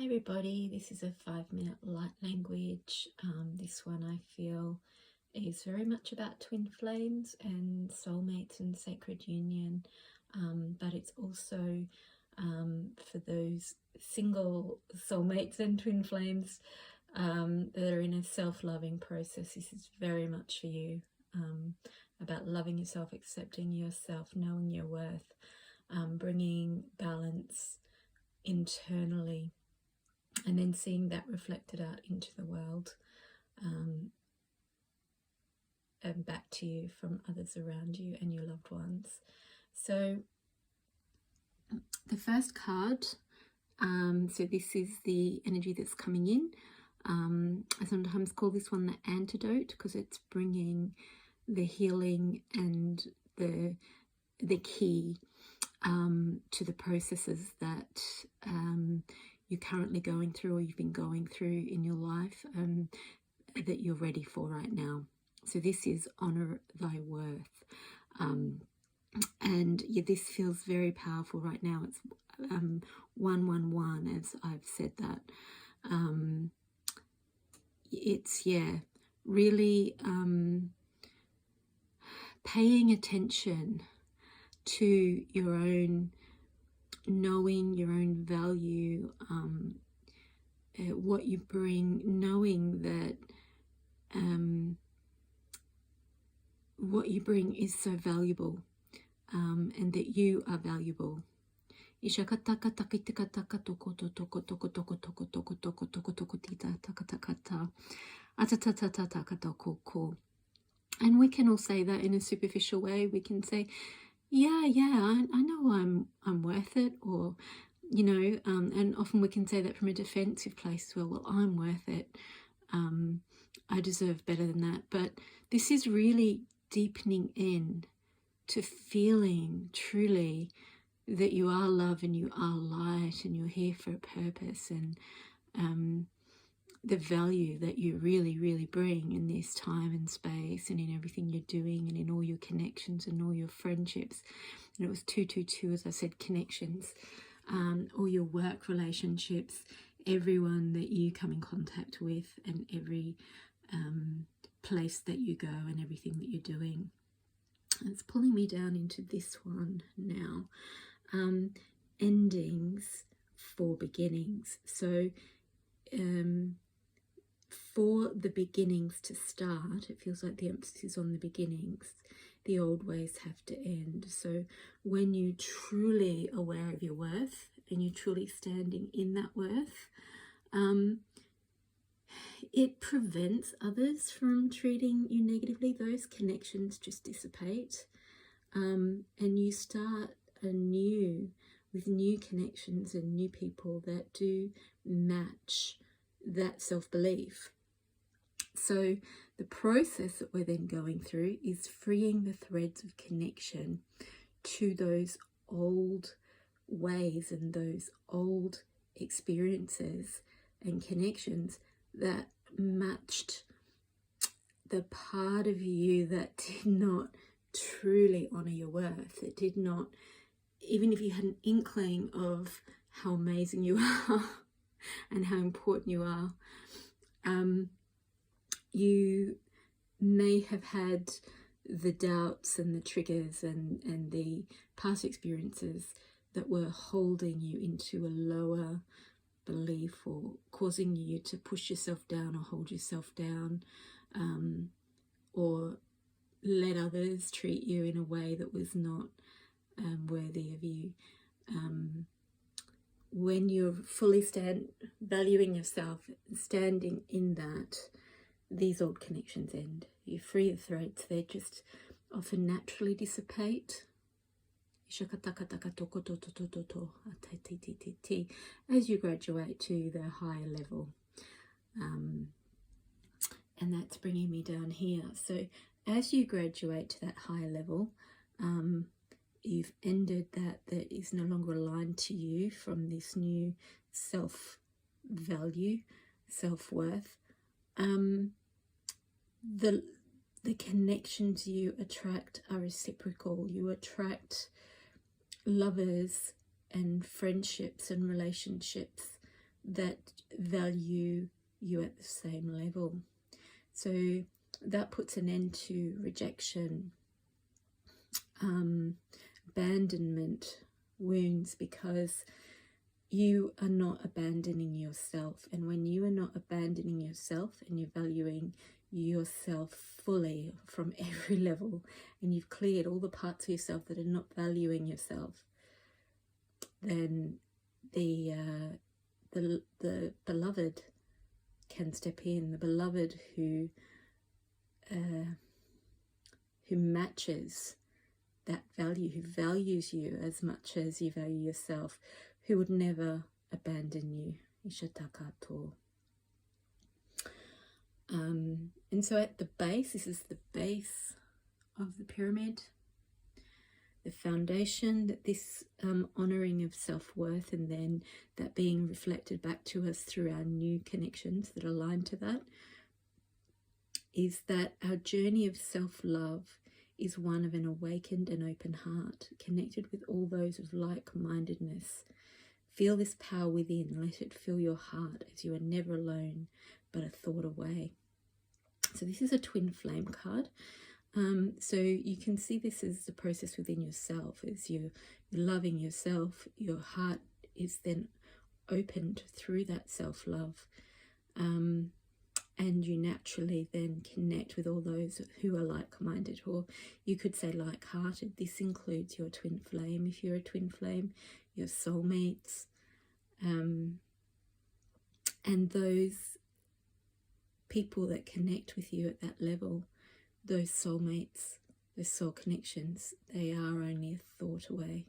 Hi everybody, this is a 5-minute light language. This one I feel is very much about twin flames and soulmates and sacred union, but it's also for those single soulmates and twin flames that are in a self-loving process. This is very much for you, about loving yourself, accepting yourself, knowing your worth, bringing balance internally, and then seeing that reflected out into the world, and back to you from others around you and your loved ones. So the first card, so this is the energy that's coming in. I sometimes call this one the antidote, because it's bringing the healing and the key to the processes that you're currently going through, or you've been going through in your life, that you're ready for right now. So this is honor thy worth, and yeah, this feels very powerful right now. It's 111, as I've said that. It's really paying attention to your own knowing, your own value, what you bring, knowing that what you bring is so valuable, and that you are valuable. And we can all say that in a superficial way. We can say, I know I'm worth it, or and often we can say that from a defensive place. Well, I'm worth it. I deserve better than that. But this is really deepening in to feeling truly that you are love and you are light and you're here for a purpose, and the value that you really, really bring in this time and space, and in everything you're doing, and in all your connections and all your friendships. And it was 222, as I said, connections, all your work relationships, everyone that you come in contact with, and every place that you go, and everything that you're doing. It's pulling me down into this one now. Endings for beginnings. So for the beginnings to start, it feels like the emphasis is on the beginnings. The old ways have to end. So when you're truly aware of your worth, and you're truly standing in that worth, it prevents others from treating you negatively. Those connections just dissipate, and you start anew with new connections and new people that do match that self-belief. So the process that we're then going through is freeing the threads of connection to those old ways and those old experiences and connections that matched the part of you that did not truly honor your worth. It did not, even if you had an inkling of how amazing you are and how important you are, you may have had the doubts and the triggers and the past experiences that were holding you into a lower belief, or causing you to push yourself down or hold yourself down, or let others treat you in a way that was not worthy of you. When you're fully valuing yourself, standing in that, these old connections end. You free the threads. They just often naturally dissipate as you graduate to the higher level. And that's bringing me down here. So as you graduate to that higher level, you've ended that is no longer aligned to you from this new self-value, self-worth. The connections you attract are reciprocal. You attract lovers and friendships and relationships that value you at the same level. So that puts an end to rejection, abandonment, wounds, because you are not abandoning yourself. And when you are not abandoning yourself and you're valuing yourself fully from every level, and you've cleared all the parts of yourself that are not valuing yourself, then the beloved can step in, the beloved who matches that value, who values you as much as you value yourself, who would never abandon you. Ishatakato. And so at the base, this is the base of the pyramid, the foundation, that this honouring of self-worth, and then that being reflected back to us through our new connections that align to that, is that our journey of self-love is one of an awakened and open heart, connected with all those of like-mindedness. Feel this power within. Let it fill your heart, as you are never alone, but a thought away. So this is a twin flame card. So you can see this as the process within yourself. As you're loving yourself, your heart is then opened through that self-love. And you naturally then connect with all those who are like-minded, or you could say like-hearted. This includes your twin flame, if you're a twin flame, your soulmates, and those people that connect with you at that level, those soulmates, those soul connections, they are only a thought away.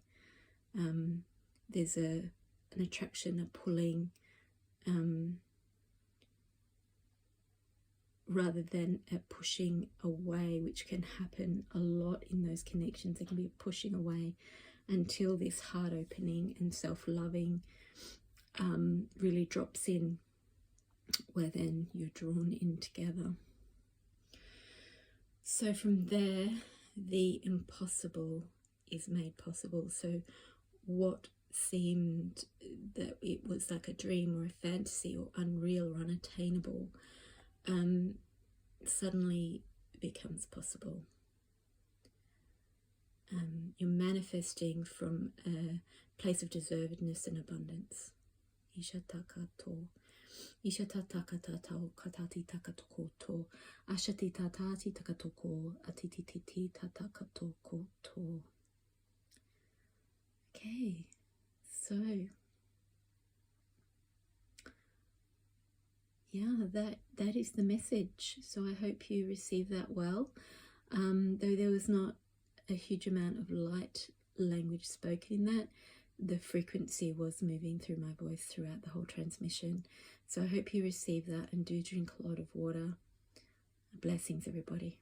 There's an attraction, a pulling, rather than a pushing away, which can happen a lot in those connections. There can be a pushing away until this heart opening and self-loving really drops in, where then you're drawn in together. So from there, the impossible is made possible. So what seemed that it was like a dream or a fantasy or unreal or unattainable, suddenly becomes possible. You're manifesting from a place of deservedness and abundance. Ishatakato. Ishatatakatata katati takatokoto. Ashati tatati takatoko. Atititi tatakatokoto. Okay, so yeah, that is the message. So I hope you receive that well. Though there was not a huge amount of light language spoken in that, the frequency was moving through my voice throughout the whole transmission. So I hope you receive that, and do drink a lot of water. Blessings, everybody.